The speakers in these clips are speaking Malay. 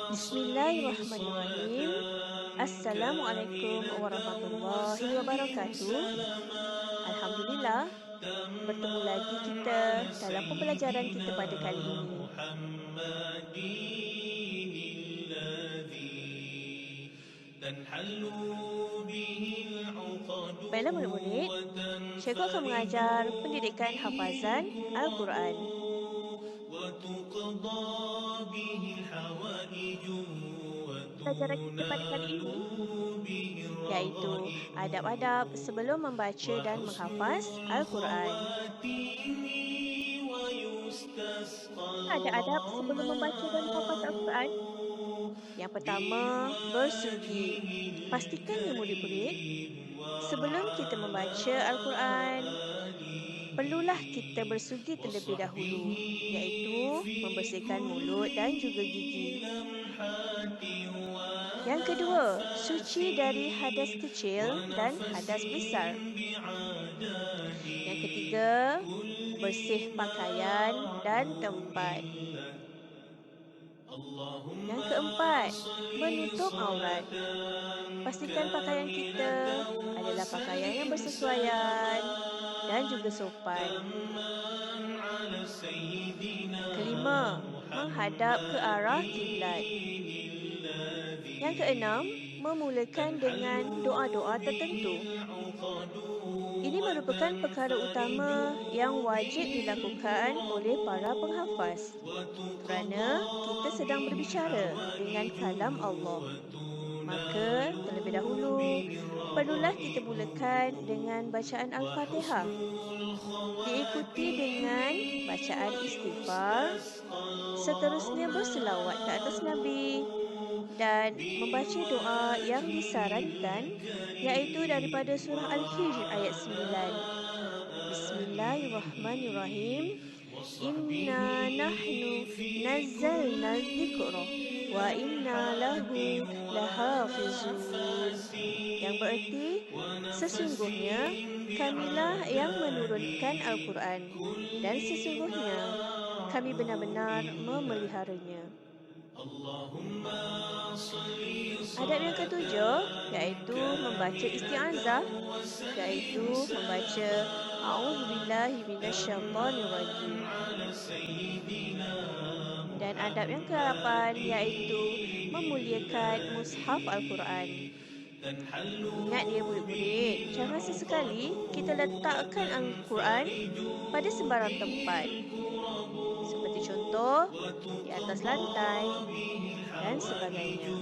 Bismillahirrahmanirrahim. Assalamualaikum warahmatullahi wabarakatuh. Alhamdulillah, bertemu lagi kita dalam pembelajaran kita pada kali ini. Baiklah murid-murid, cikgu akan mengajar pendidikan hafazan Al-Quran. Pelajaran kita pada kali ini iaitu adab-adab sebelum membaca dan menghafaz Al-Quran. Ada adab sebelum membaca dan menghafaz Al-Quran. Yang pertama, bersugi. Pastikan ya murid-murid, sebelum kita membaca Al-Quran, perlulah kita bersugi terlebih dahulu, iaitu membersihkan mulut dan juga gigi. Yang kedua, suci dari hadas kecil dan hadas besar. Yang ketiga, bersih pakaian dan tempat. Yang keempat, menutup aurat. Pastikan pakaian kita adalah pakaian yang bersesuaian dan juga sopan. Kelima, menghadap ke arah kiblat. Yang keenam, memulakan dengan doa-doa tertentu. Ini merupakan perkara utama yang wajib dilakukan oleh para penghafaz kerana kita sedang berbicara dengan kalam Allah. Maka terlebih dahulu perlulah kita mulakan dengan bacaan Al-Fatihah, diikuti dengan bacaan istighfar, seterusnya berselawat ke atas Nabi dan membaca doa yang disarankan, iaitu daripada surah Al-Hijr ayat 9. Bismillahirrahmanirrahim. Inna nahnu nazzalna dzikra wa inna lahu lahafizun. Yang bererti, sesungguhnya kamilah yang menurunkan Al-Quran dan sesungguhnya kami benar-benar memeliharanya. Adab yang ketujuh iaitu membaca isti'azah, iaitu membaca A'udzubillahi minasyaitonirrajim. Dan adab yang ke-8 iaitu memuliakan mushaf Al-Quran. Ingat ya murid-murid, jangan sesekali kita letakkan Al-Quran pada sembarang tempat. Seperti contoh, di atas lantai dan sebagainya.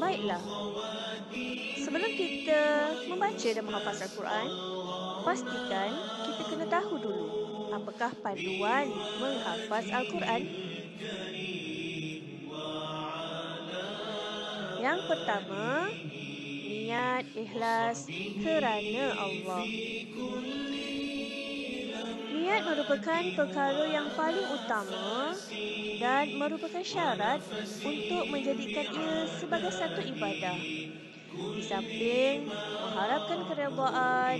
Baiklah, sebelum kita membaca dan menghafaz Al-Quran, pastikan kita kena tahu dulu apakah panduan menghafaz Al-Quran. Yang pertama, niat ikhlas kerana Allah. Niat merupakan perkara yang paling utama dan merupakan syarat untuk menjadikan ia sebagai satu ibadah. Di samping mengharapkan keredaan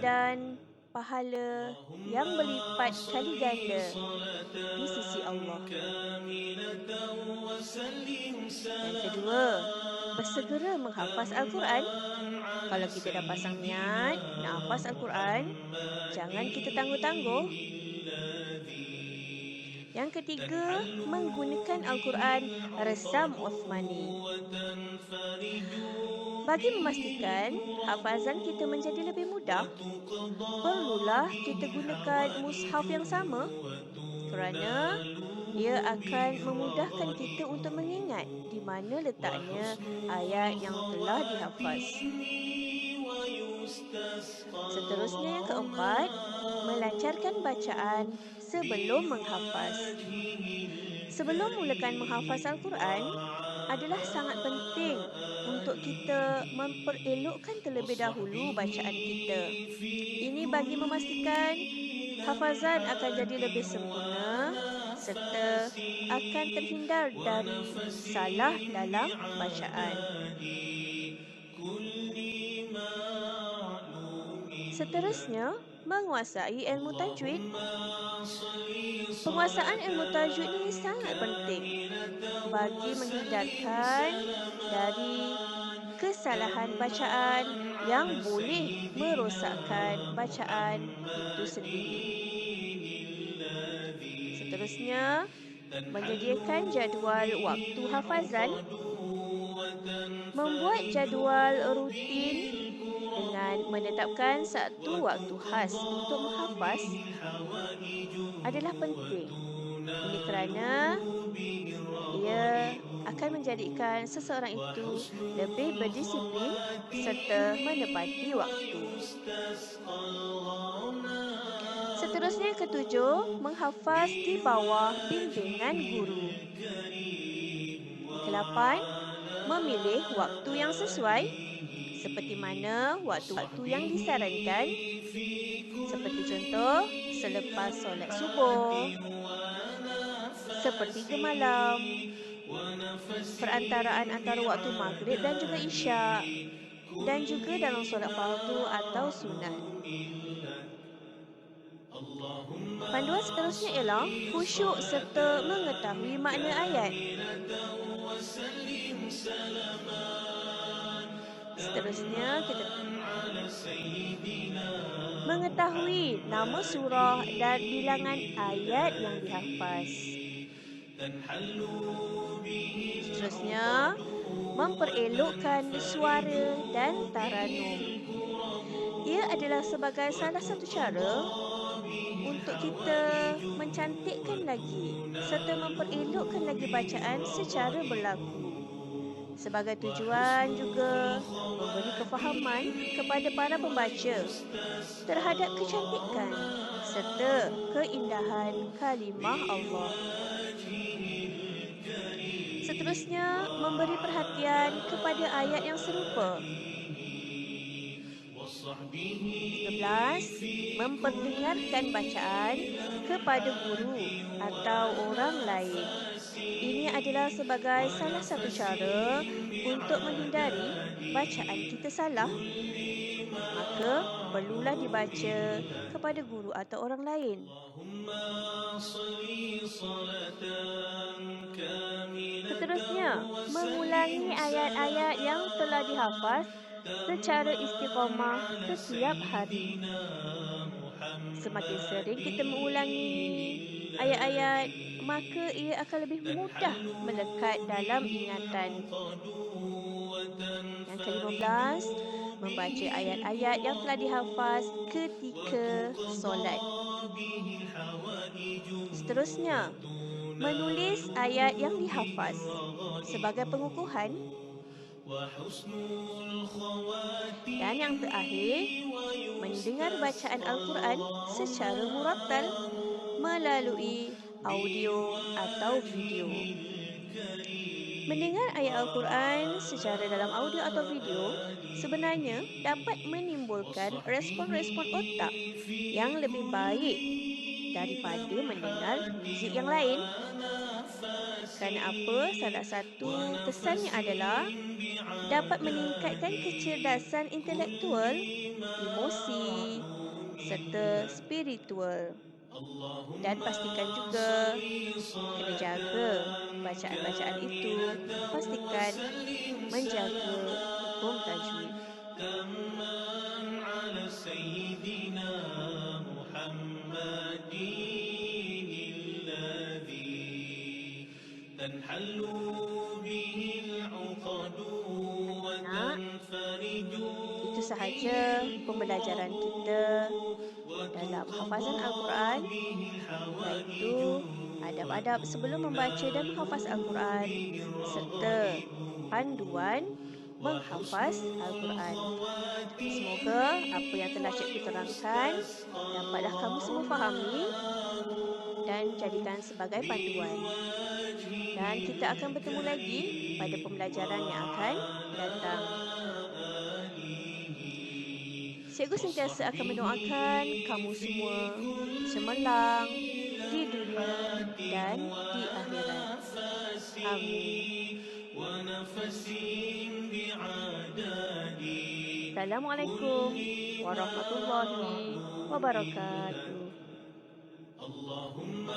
dan pahala yang berlipat kali ganda di sisi Allah. Yang kedua, bersegera menghafaz Al-Quran. Kalau kita dah pasang niat nak hafaz Al-Quran, jangan kita tangguh-tangguh. Yang ketiga, menggunakan Al-Quran resam Uthmani. Bagi memastikan hafazan kita menjadi lebih mudah, perlulah kita gunakan mushaf yang sama kerana ia akan memudahkan kita untuk mengingat di mana letaknya ayat yang telah dihafaz. Seterusnya yang keempat, melancarkan bacaan sebelum menghafaz. Sebelum mulakan menghafaz Al-Quran, adalah sangat penting untuk kita memperelokkan terlebih dahulu bacaan kita. Ini bagi memastikan hafazan akan jadi lebih sempurna serta akan terhindar dari salah dalam bacaan. Seterusnya, menguasai ilmu tajwid. Penguasaan ilmu tajwid ni sangat penting bagi menghindarkan dari kesalahan bacaan yang boleh merosakkan bacaan itu sendiri. Seterusnya, menyediakan jadual waktu hafazan. Membuat jadual rutin dengan menetapkan satu waktu khas untuk menghafaz adalah penting. Ini kerana ia akan menjadikan seseorang itu lebih berdisiplin serta menepati waktu. Seterusnya yang ketujuh, menghafaz di bawah bimbingan guru. Yang kelapan, memilih waktu yang sesuai seperti mana waktu-waktu yang disarankan, seperti contoh selepas solat subuh, sepertiga malam, perantaraan antara waktu maghrib dan juga isyak, dan juga dalam solat fardu atau sunat. Panduan seterusnya ialah khusyuk serta mengetahui makna ayat. Seterusnya kita mengetahui nama surah dan bilangan ayat yang dihafaz. Seterusnya, memperelokkan suara dan taranum. Ia adalah sebagai salah satu cara untuk kita mencantikkan lagi serta memperelokkan lagi bacaan secara berlaku. Sebagai tujuan juga memberi kefahaman kepada para pembaca terhadap kecantikan serta keindahan kalimah Allah. Seterusnya, memberi perhatian kepada ayat yang serupa. 11. Memperdengarkan bacaan kepada guru atau orang lain. Ini adalah sebagai salah satu cara untuk menghindari bacaan kita salah. Maka, perlulah dibaca kepada guru atau orang lain. Seterusnya, mengulangi ayat-ayat yang telah dihafaz secara istiqamah setiap hari. Semakin sering kita mengulangi ayat-ayat, maka ia akan lebih mudah melekat dalam ingatan. Yang ke-15, membaca ayat-ayat yang telah dihafaz ketika solat. Seterusnya, menulis ayat yang dihafaz sebagai pengukuhan. Dan yang terakhir, mendengar bacaan Al-Quran secara murattal melalui audio atau video. Mendengar ayat Al-Quran secara dalam audio atau video sebenarnya dapat menimbulkan respon-respon otak yang lebih baik daripada mendengar muzik yang lain. Kerana apa? Salah satu kesannya adalah dapat meningkatkan kecerdasan intelektual, emosi serta spiritual. Dan pastikan juga kena jaga bacaan-bacaan itu. Pastikan menjaga hukum tajwid. Anak, itu sahaja pembelajaran kita dalam hafazan Al-Quran, iaitu adab-adab sebelum membaca dan menghafaz Al-Quran serta panduan menghafaz Al-Quran. Semoga apa yang telah cikgu terangkan dapatlah kamu semua fahami dan jadikan sebagai panduan. Dan kita akan bertemu lagi pada pembelajaran yang akan datang. Cikgu sentiasa akan mendoakan kamu semua cemerlang di dunia dan di akhirat. Amin. Assalamualaikum warahmatullahi wabarakatuh. اللهم